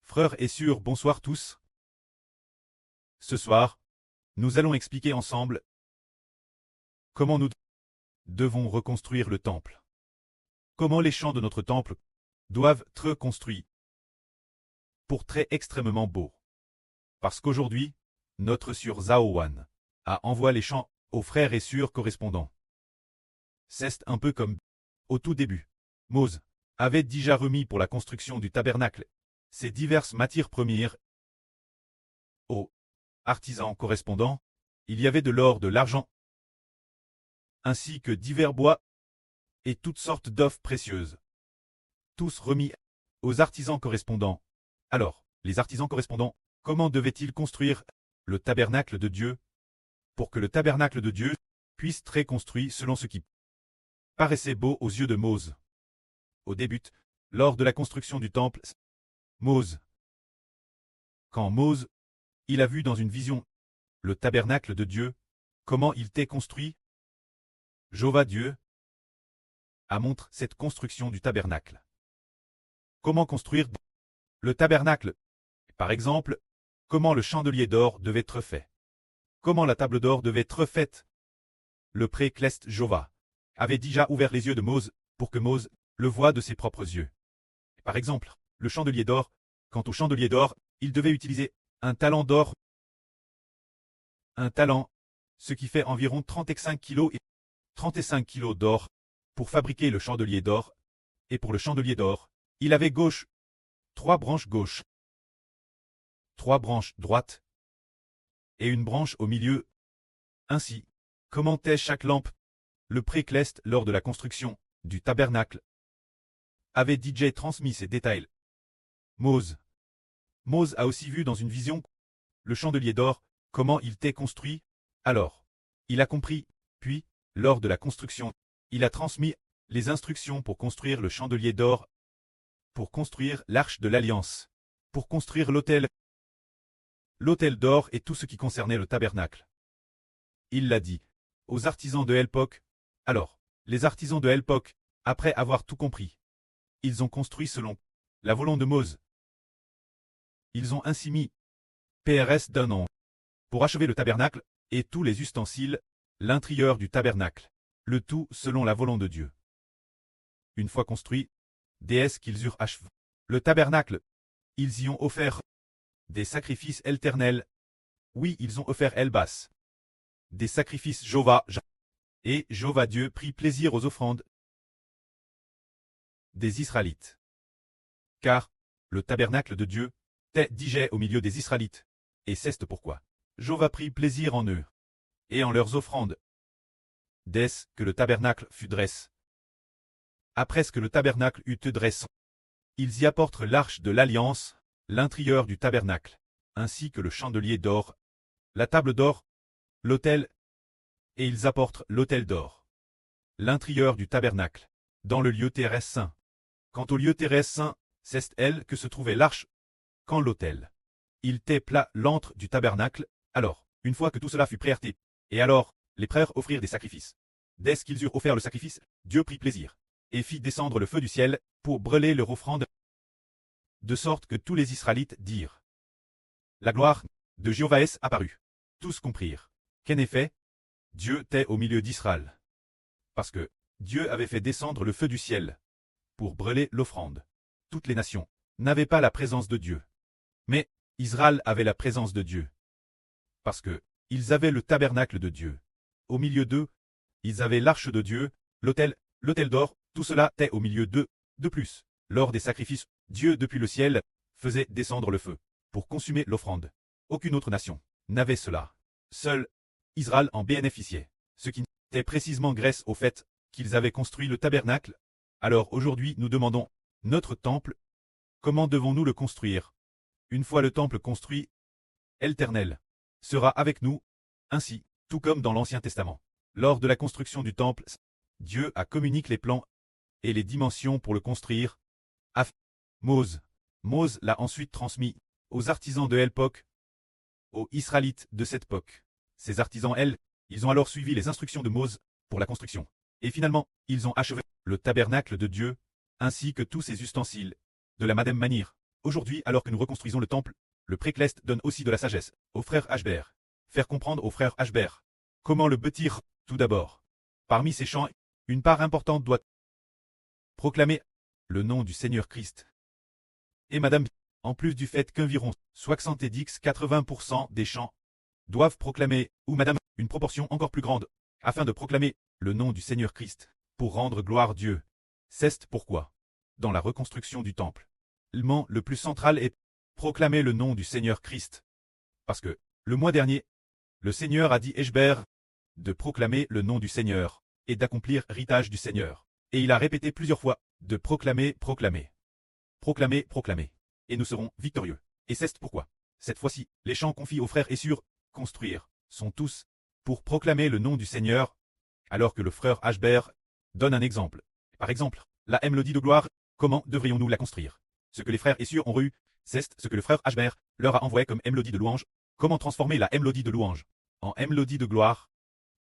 Frères et sœurs, bonsoir tous. Ce soir, nous allons expliquer ensemble comment nous devons reconstruire le temple. Comment les champs de notre temple doivent être construits pour très extrêmement beau. Parce qu'aujourd'hui, notre sœur Zaowan a envoyé les champs aux frères et sœurs correspondants. C'est un peu comme au tout début. Mose avait déjà remis pour la construction du tabernacle ces diverses matières premières aux artisans correspondants. Il y avait de l'or, de l'argent, ainsi que divers bois et toutes sortes d'œuvres précieuses. Tous remis aux artisans correspondants. Alors, les artisans correspondants, comment devaient-ils construire le tabernacle de Dieu pour que le tabernacle de Dieu puisse être construit selon ce qui paraissait beau aux yeux de Mose? Au début, lors de la construction du temple, quand Mose, il a vu dans une vision le tabernacle de Dieu, comment il était construit, Jéhovah Dieu a montré cette construction du tabernacle. Comment construire le tabernacle? Par exemple, comment le chandelier d'or devait être fait. Comment la table d'or devait être faite. Le pré-cleste Jéhovah avait déjà ouvert les yeux de Mose pour que Mose le voie de ses propres yeux. Par exemple, le chandelier d'or, quant au chandelier d'or, il devait utiliser un talent d'or. Un talent, ce qui fait environ 35 kg et 35 kg d'or pour fabriquer le chandelier d'or. Et pour le chandelier d'or, il avait gauche 3 branches gauche, 3 branches droites et une branche au milieu. Ainsi, commentait chaque lampe. Le pré-cleste lors de la construction du tabernacle avait DJ transmis ces détails. Mose a aussi vu dans une vision le chandelier d'or, comment il était construit. Alors, il a compris, puis, lors de la construction, il a transmis les instructions pour construire le chandelier d'or, pour construire l'arche de l'alliance, pour construire l'autel d'or et tout ce qui concernait le tabernacle. Il l'a dit aux artisans de l'époque. Alors, les artisans de l'époque, après avoir tout compris, ils ont construit selon la volonté de Mose. Ils ont ainsi mis PRS d'un an pour achever le tabernacle et tous les ustensiles, l'intérieur du tabernacle, le tout selon la volonté de Dieu. Une fois construit, déesse qu'ils eurent achevé le tabernacle, ils y ont offert des sacrifices éternels. Oui, ils ont offert Elbas, des sacrifices Jéhovah, et Jéhovah Dieu prit plaisir aux offrandes des Israélites. Car le tabernacle de Dieu était digé au milieu des Israélites, et c'est pourquoi Jéhovah prit plaisir en eux, et en leurs offrandes. Dès que le tabernacle fut dressé. Après ce que le tabernacle eut dressé, ils y apportent l'arche de l'alliance, l'intérieur du tabernacle, ainsi que le chandelier d'or, la table d'or, l'autel, et ils apportent l'autel d'or, l'intérieur du tabernacle, dans le lieu terrestre saint. Quant au lieu terrestre saint, c'est elle que se trouvait l'arche. Quand l'autel, il était plat l'antre du tabernacle. Alors, une fois que tout cela fut prêt, et alors, les frères offrirent des sacrifices. Dès qu'ils eurent offert le sacrifice, Dieu prit plaisir, et fit descendre le feu du ciel, pour brûler leur offrande, de sorte que tous les Israélites dirent: la gloire de Jéhovah est apparue. Tous comprirent qu'en effet, Dieu était au milieu d'Israël. Parce que Dieu avait fait descendre le feu du ciel, pour brûler l'offrande. Toutes les nations n'avaient pas la présence de Dieu. Mais Israël avait la présence de Dieu. Parce que ils avaient le tabernacle de Dieu. Au milieu d'eux, ils avaient l'arche de Dieu, l'autel d'or, tout cela était au milieu d'eux. De plus, lors des sacrifices, Dieu depuis le ciel faisait descendre le feu, pour consumer l'offrande. Aucune autre nation n'avait cela. Seul Israël en bénéficiait, ce qui était précisément grâce au fait qu'ils avaient construit le tabernacle. Alors aujourd'hui nous demandons, notre temple, comment devons-nous le construire? Une fois le temple construit, l'Éternel sera avec nous, ainsi, tout comme dans l'Ancien Testament. Lors de la construction du temple, Dieu a communiqué les plans et les dimensions pour le construire à Mose. Mose l'a ensuite transmis aux artisans de l'époque, aux Israélites de cette époque. Ces artisans, ils ont alors suivi les instructions de Mose pour la construction. Et finalement, ils ont achevé le tabernacle de Dieu, ainsi que tous ses ustensiles, de la même manière. Aujourd'hui, alors que nous reconstruisons le temple, le précleste donne aussi de la sagesse au frère Hbert. Faire comprendre au frère Hbert comment le bâtir. Tout d'abord, parmi ces chants, une part importante doit proclamer le nom du Seigneur Christ. Et Madame, en plus du fait qu'environ 70-80% des chants doivent proclamer, ou Madame, une proportion encore plus grande, afin de proclamer le nom du Seigneur Christ, pour rendre gloire à Dieu. C'est pourquoi, dans la reconstruction du temple, l'élément le plus central est proclamer le nom du Seigneur Christ. Parce que, le mois dernier, le Seigneur a dit Hbert de proclamer le nom du Seigneur, et d'accomplir l'héritage du Seigneur. Et il a répété plusieurs fois, de proclamer, proclamer. Proclamer, proclamer. Et nous serons victorieux. Et c'est pourquoi, cette fois-ci, les chants confiés aux frères et sur construire sont tous pour proclamer le nom du Seigneur, alors que le frère Hbert donne un exemple. Par exemple, la mélodie de gloire, comment devrions-nous la construire? Ce que les frères et sûrs ont reçu, c'est ce que le frère Hbert leur a envoyé comme mélodie de louange. Comment transformer la mélodie de louange en mélodie de gloire?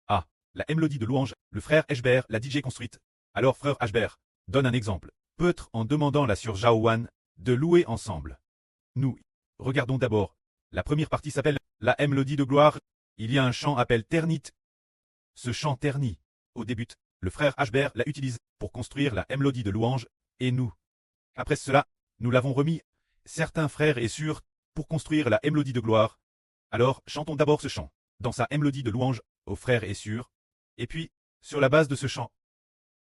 Ah, la mélodie de louange, le frère Hbert l'a DJ construite. Alors frère Hbert donne un exemple. Peut-être en demandant la sœur Jaowan de louer ensemble. Nous regardons d'abord. La première partie s'appelle la mélodie de gloire. Il y a un chant appelé ternit. Ce chant terni, au début, le frère Hbert l'a utilise pour construire la mélodie de louange, et nous. Après cela, nous l'avons remis, certains frères et sœurs, pour construire la mélodie de gloire. Alors, chantons d'abord ce chant, dans sa mélodie de louange, aux frères et sœurs, et puis, sur la base de ce chant,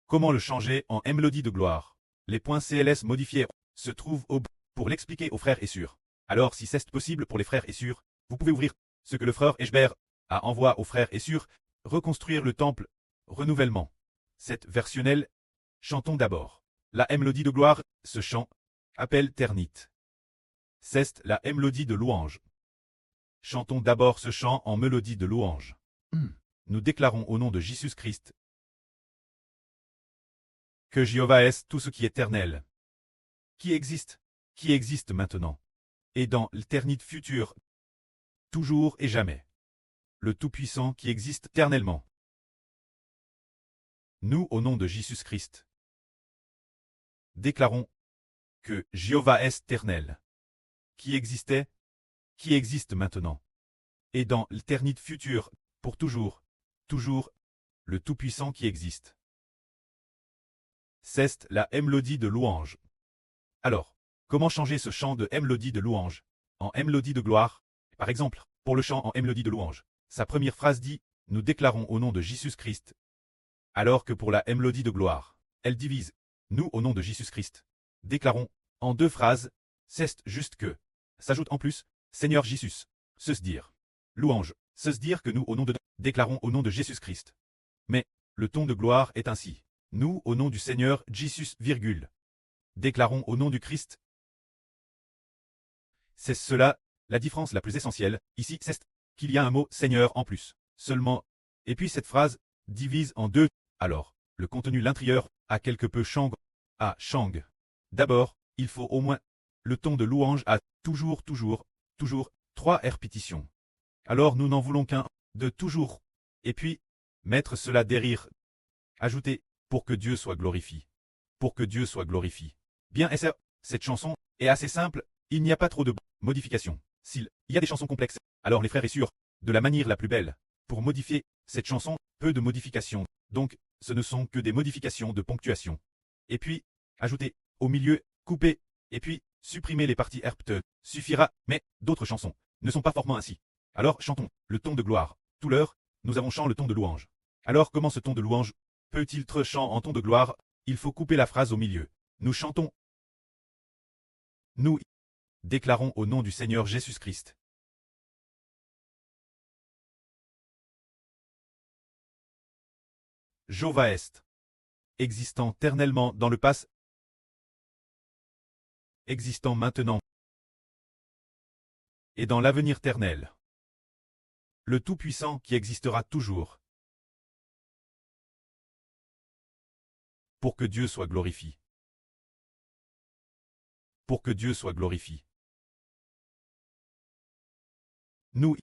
comment le changer en mélodie de gloire? Les points CLS modifiés se trouvent au bout pour l'expliquer aux frères et sœurs. Alors, si c'est possible pour les frères et sœurs, vous pouvez ouvrir ce que le frère Hbert a envoyé aux frères et sœurs, reconstruire le temple, renouvellement. Cette versionnelle, chantons d'abord. La mélodie de gloire, ce chant, appelle ternit. C'est la mélodie de louange. Chantons d'abord ce chant en mélodie de louange. Nous déclarons au nom de Jésus-Christ que Jéhovah est tout ce qui est éternel, qui existe maintenant, et dans l'éternité future, toujours et jamais, le Tout-Puissant qui existe éternellement. Nous, au nom de Jésus-Christ, déclarons que Jéhovah est éternel, qui existait, qui existe maintenant, et dans l'éternité future, pour toujours, toujours, le Tout-Puissant qui existe. C'est la mélodie de louange. Alors, comment changer ce chant de mélodie de louange en mélodie de gloire? Par exemple, pour le chant en mélodie de louange, sa première phrase dit « Nous déclarons au nom de Jésus-Christ », alors que pour la mélodie de gloire, elle divise « Nous au nom de Jésus-Christ ». Déclarons en deux phrases, c'est juste que, s'ajoute en plus « Seigneur Jésus », se dire « Louange », se dire que nous au nom de déclarons au nom de Jésus-Christ. Mais, le ton de gloire est ainsi. Nous, au nom du Seigneur Jésus, virgule. Déclarons au nom du Christ. C'est cela, la différence la plus essentielle, ici, c'est qu'il y a un mot Seigneur en plus, seulement. Et puis cette phrase divise en deux. Alors, le contenu l'intérieur a quelque peu Shang. À Shang. D'abord, il faut au moins le ton de louange à toujours, toujours, toujours, 3 répétitions. Alors nous n'en voulons qu'un, de toujours. Et puis, mettre cela derrière. Ajouter, pour que Dieu soit glorifié. Pour que Dieu soit glorifié. Bien, et ça, cette chanson est assez simple, il n'y a pas trop de modifications. S'il y a des chansons complexes, alors les frères et sœurs, de la manière la plus belle, pour modifier cette chanson, peu de modifications. Donc, ce ne sont que des modifications de ponctuation. Et puis, ajouter, au milieu, couper, et puis, supprimer les parties herpte, suffira, mais d'autres chansons ne sont pas fortement ainsi. Alors, chantons, le ton de gloire. Tout l'heure, nous avons chanté le ton de louange. Alors, comment ce ton de louange peut-il être chant en ton de gloire? Il faut couper la phrase au milieu. Nous chantons. Nous déclarons au nom du Seigneur Jésus-Christ. Jéhovah est, existant éternellement dans le passé, existant maintenant, et dans l'avenir éternel. Le Tout-Puissant qui existera toujours. Pour que Dieu soit glorifié. Pour que Dieu soit glorifié. Nous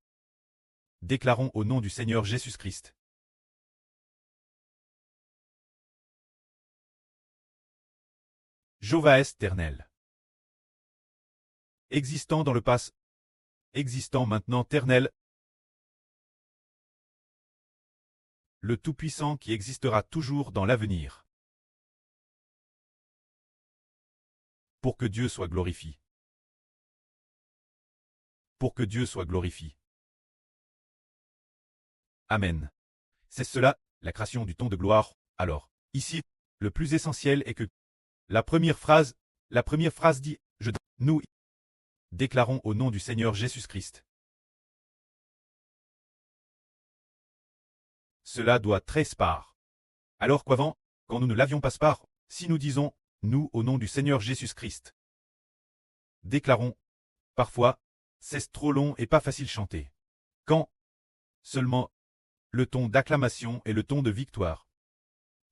déclarons au nom du Seigneur Jésus-Christ. Jéhovah est éternel. existant dans le passé, existant maintenant, éternel, le Tout-Puissant qui existera toujours dans l'avenir. Pour que Dieu soit glorifié. Pour que Dieu soit glorifié. Amen. C'est cela, la création du ton de gloire. Alors, ici, le plus essentiel est que la première phrase dit « nous déclarons au nom du Seigneur Jésus-Christ ». Cela doit très spar. Alors qu'avant, quand nous ne l'avions pas spar, si nous disons « nous au nom du Seigneur Jésus-Christ », déclarons, parfois, c'est trop long et pas facile chanter. Quand seulement le ton d'acclamation et le ton de victoire,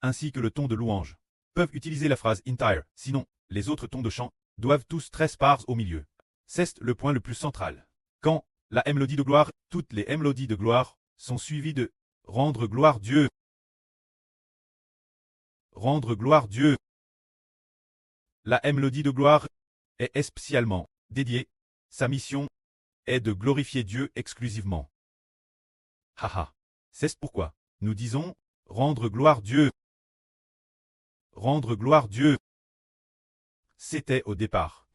ainsi que le ton de louange, peuvent utiliser la phrase entire, sinon, les autres tons de chant doivent tous très spars au milieu. C'est le point le plus central. Quand la mélodie de gloire, toutes les mélodies de gloire sont suivies de rendre gloire Dieu. Rendre gloire Dieu. La mélodie de gloire est spécialement dédiée. Sa mission est de glorifier Dieu exclusivement. Haha. C'est pourquoi nous disons rendre gloire Dieu. Rendre gloire Dieu. C'était au départ.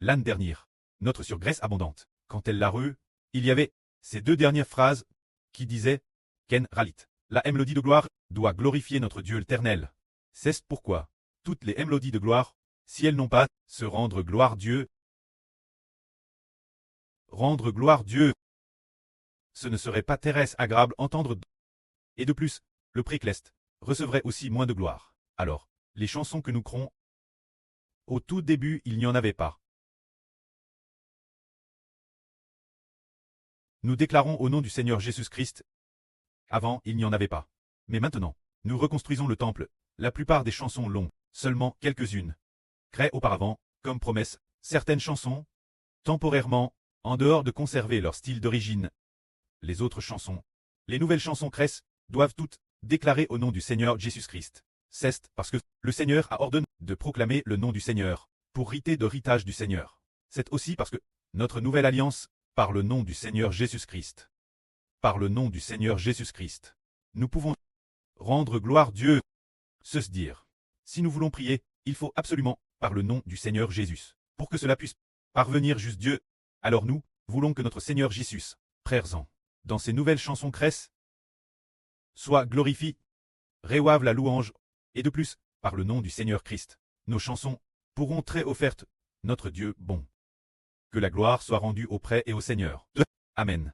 L'année dernière, notre sur Graisse Abondante, quand elle l'a re, il y avait ces deux dernières phrases qui disaient Ken Ralit. La mélodie de gloire doit glorifier notre Dieu éternel. C'est pourquoi toutes les mélodies de gloire, si elles n'ont pas se rendre gloire Dieu, rendre gloire Dieu, ce ne serait pas très agréable entendre. Et de plus, le précleste recevrait aussi moins de gloire. Alors, les chansons que nous crons, au tout début, il n'y en avait pas. Nous déclarons au nom du Seigneur Jésus-Christ. Avant, il n'y en avait pas. Mais maintenant, nous reconstruisons le temple. La plupart des chansons l'ont, seulement quelques-unes. Créées auparavant, comme promesse, certaines chansons, temporairement, en dehors de conserver leur style d'origine. Les autres chansons, les nouvelles chansons créées, doivent toutes déclarer au nom du Seigneur Jésus-Christ. C'est parce que le Seigneur a ordonné de proclamer le nom du Seigneur, pour riter de ritage du Seigneur. C'est aussi parce que notre nouvelle alliance, par le nom du Seigneur Jésus-Christ. Par le nom du Seigneur Jésus-Christ. Nous pouvons rendre gloire Dieu. Se dire. Si nous voulons prier, il faut absolument, par le nom du Seigneur Jésus. Pour que cela puisse parvenir juste Dieu, alors nous voulons que notre Seigneur Jésus, frères-en, dans ces nouvelles chansons crèsses, soit glorifié, réoive la louange, et de plus, par le nom du Seigneur Christ, nos chansons pourront très offertes, notre Dieu bon. Que la gloire soit rendue auprès et au Seigneur. Amen.